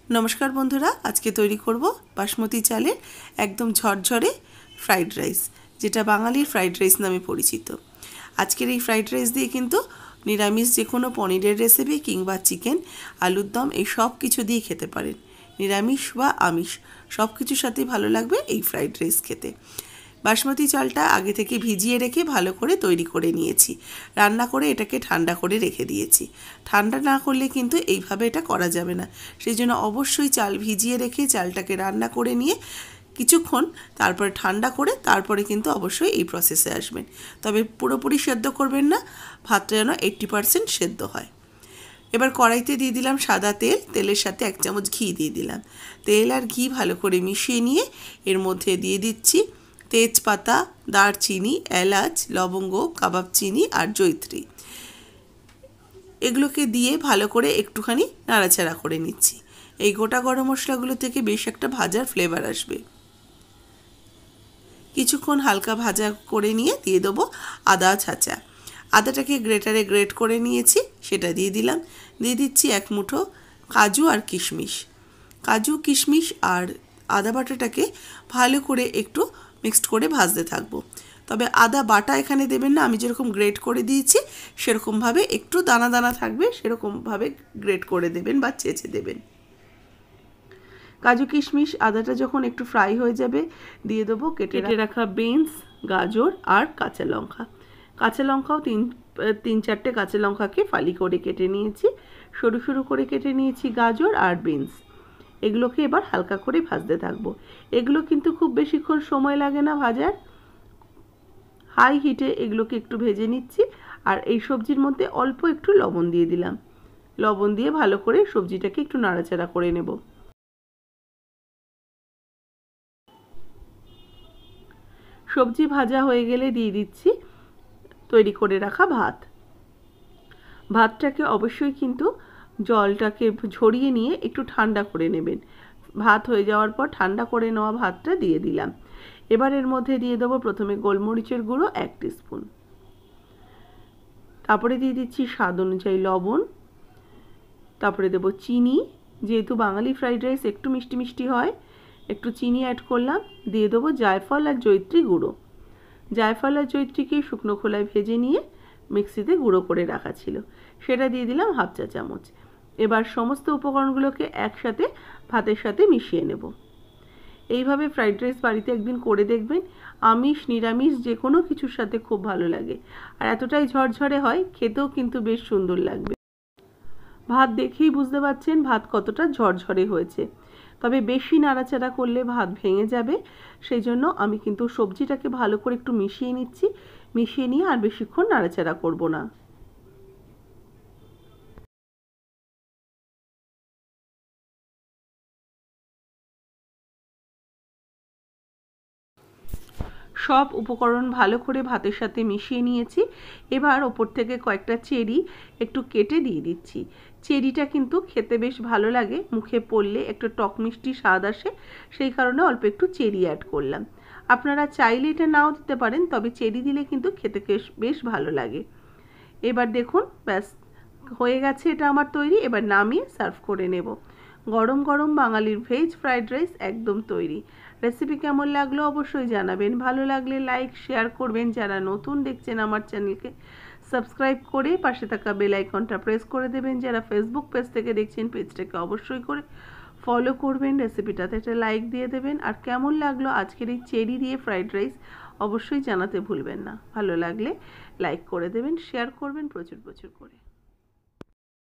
नमस्कार बंधुरा आज के तैरी करब बासमती चालेर एकदम झरझरे फ्राइड राइस जेटा बांगालिर फ्राइड राइस नामे परिचित। आजकेर এই फ्राइड राइस दिए किन्तु निरामिष जे कोनो पनिरेर रेसिपि किंबा चिकेन आलुर दम এই सब किछु दिए खेते पारेन। निरामिष बा आमिष सब किछुर साथेई भालो लागबे এই फ्राइड राइस खेते। बासमती चालटा आगे থেকে ভিজিয়ে রেখে ভালো করে তৈরি করে নিয়েছি। রান্না করে এটাকে ঠান্ডা করে রেখে দিয়েছি। ঠান্ডা না করলে কিন্তু এইভাবে এটা করা যাবে না। সেজন্য অবশ্যই চাল ভিজিয়ে রেখে চালটাকে রান্না করে নিয়ে কিছুক্ষণ তারপরে ঠান্ডা করে তারপরে কিন্তু অবশ্যই এই প্রসেসে আসবেন। তবে পুরোপুরি সেদ্ধ করবেন না, ভাতটা যেন 80% সেদ্ধ হয়। এবার কড়াইতে দিয়ে দিলাম সাদা তেল, তেলের সাথে 1 চামচ ঘি দিয়ে দিলাম। তেল আর ঘি ভালো করে মিশিয়ে নিয়ে এর মধ্যে দিয়ে দিচ্ছি তেজপাতা, দারচিনি, এলাচ, লবঙ্গ, কাবাব চিনি আর জয়িত্রী। এগুলোকে দিয়ে ভালো করে একটুখানি নাড়াচাড়া করে নিচ্ছি। এই গোটা গরম মশলাগুলো থেকে বেশ একটা ভাজার ফ্লেভার আসবে। কিছুক্ষণ হালকা ভাজা করে নিয়ে দিয়ে দেবো আদা ছাঁচা। আদাটাকে গ্রেটারে গ্রেট করে নিয়েছি, সেটা দিয়ে দিলাম। দিয়ে দিচ্ছি 1 মুঠো কাজু আর কিশমিশ। কাজু, কিশমিশ আর আদা বাটাটাকে ভালো করে একটু মিক্সড করে ভাজতে থাকবো। তবে আদা বাটা এখানে দেবেন না, আমি যেরকম গ্রেট করে দিয়েছি সেরকমভাবে একটু দানা দানা থাকবে সেরকমভাবে গ্রেট করে দেবেন বা চেঁচে দেবেন। কাজু কিশমিশ আদাটা যখন একটু ফ্রাই হয়ে যাবে দিয়ে দেবো কেটে রাখা বিনস, গাজর আর কাঁচা লঙ্কা। কাঁচা লঙ্কাও 3-4টে কাঁচা লঙ্কাকে ফালি করে কেটে নিয়েছি। সরু সরু করে কেটে নিয়েছি গাজর আর বিনস। এগুলোকে এবার হালকা করে ভাজতে থাকবো। এগুলো কিন্তু খুব বেশিক্ষণ সময় লাগে না ভাজার। হাই হিটে এগুলোকে একটু ভেজে নিচ্ছি। আর এই সবজির মধ্যে অল্প একটু লবণ দিয়ে দিলাম। লবণ দিয়ে ভালো করে সবজিটাকে একটু নাড়াচাড়া করে নেব। সবজি ভাজা হয়ে গেলে দিয়ে দিচ্ছি তৈরি করে রাখা ভাত। ভাতটাকে অবশ্যই কিন্তু জলটাকে ঝরিয়ে নিয়ে একটু ঠান্ডা করে নেবেন। ভাত হয়ে যাওয়ার পর ঠান্ডা করে নেওয়া ভাতটা দিয়ে দিলাম। এবার এর মধ্যে দিয়ে দেবো প্রথমে গোলমরিচের গুঁড়ো 1 টিস্পুন। তারপরে দিয়ে দিচ্ছি স্বাদ অনুযায়ী লবণ। তারপরে দেবো চিনি, যেহেতু বাঙালি ফ্রাইড রাইস একটু মিষ্টি মিষ্টি হয় একটু চিনি অ্যাড করলাম। দিয়ে দেবো জায়ফল আর জয়িত্রী গুঁড়ো। জায়ফল আর জয়িত্রীকে শুকনো খোলায় ভেজে নিয়ে মিক্সিতে গুঁড়ো করে রাখা ছিল, সেটা দিয়ে দিলাম 1/2 চা চামচ। এবার সমস্ত উপকরণগুলোকে একসাথে ভাতের সাথে মিশিয়ে নেব। এইভাবে ফ্রাইড রাইস বাড়িতে একদিন করে দেখবেন। আমিষ নিরামিষ যে কোনো কিছুর সাথে খুব ভালো লাগে আর এতটাই ঝরঝরে হয়, খেতেও কিন্তু বেশ সুন্দর লাগবে। ভাত দেখেই বুঝতে পারছেন ভাত কতটা ঝরঝরে হয়েছে। তবে বেশি নাড়াচাড়া করলে ভাত ভেঙে যাবে, সেই জন্য আমি কিন্তু সবজিটাকে ভালো করে একটু মিশিয়ে নিচ্ছি। মিশিয়ে নিয়ে আর বেশিক্ষণ নাড়াচাড়া করব না। সব উপকরণ ভালো করে ভাতের সাথে মিশিয়ে নিয়েছি। এবার ওপর থেকে কয়েকটা চেরি একটু কেটে দিয়ে দিচ্ছি। চেরিটা কিন্তু খেতে বেশ ভালো লাগে, মুখে পড়লে একটু টক মিষ্টি স্বাদ আসে, সেই কারণে অল্প একটু চেরি অ্যাড করলাম। আপনারা চাইলে এটা নাও দিতে পারেন, তবে চেরি দিলে কিন্তু খেতে বেশ ভালো লাগে। এবার দেখুন ব্যাস হয়ে গেছে এটা আমার তৈরি। এবার নামিয়ে সার্ভ করে নেব। গরম গরম বাঙালির ভেজ ফ্রাইড রাইস একদম তৈরি। রেসিপি কেমন লাগলো অবশ্যই জানাবেন। ভালো লাগলে লাইক শেয়ার করবেন। যারা নতুন দেখছেন আমার চ্যানেলকে সাবস্ক্রাইব করে পাশে থাকা বেল আইকনটা প্রেস করে দেবেন। যারা ফেসবুক পেজ থেকে দেখছেন পেজটাকে অবশ্যই করে ফলো করবেন। রেসিপিটাতে একটা লাইক দিয়ে দেবেন। আর কেমন লাগলো আজকের এই চেরি দিয়ে ফ্রাইড রাইস অবশ্যই জানাতে ভুলবেন না। ভালো লাগলে লাইক করে দেবেন, শেয়ার করবেন প্রচুর প্রচুর করে।